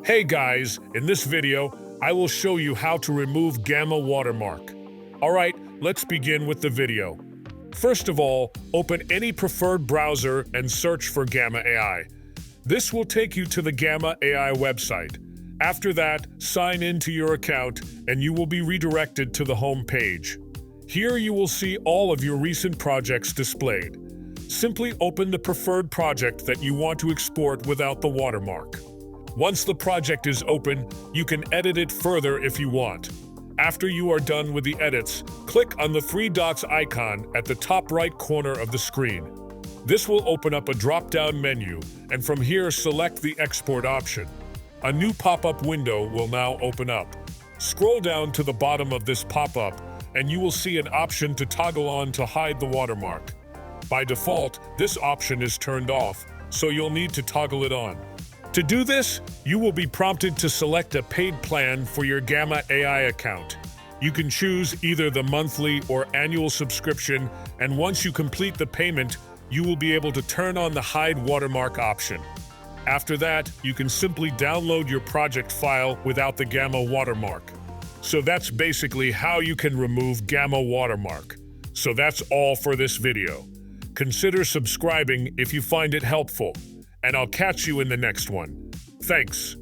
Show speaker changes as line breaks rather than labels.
Hey guys, in this video, I will show you how to remove Gamma watermark. Alright, let's begin with the video. First of all, open any preferred browser and search for Gamma AI. This will take you to the Gamma AI website. After that, sign into your account and you will be redirected to the home page. Here you will see all of your recent projects displayed. Simply open the preferred project that you want to export without the watermark. Once the project is open, you can edit it further if you want. After you are done with the edits, click on the three dots icon at the top right corner of the screen. This will open up a drop-down menu, and from here select the export option. A new pop-up window will now open up. Scroll down to the bottom of this pop-up, and you will see an option to toggle on to hide the watermark. By default, this option is turned off, so you'll need to toggle it on. To do this, you will be prompted to select a paid plan for your Gamma AI account. You can choose either the monthly or annual subscription, and once you complete the payment, you will be able to turn on the Hide Watermark option. After that, you can simply download your project file without the Gamma watermark. So that's basically how you can remove Gamma watermark. So that's all for this video. Consider subscribing if you find it helpful, and I'll catch you in the next one. Thanks.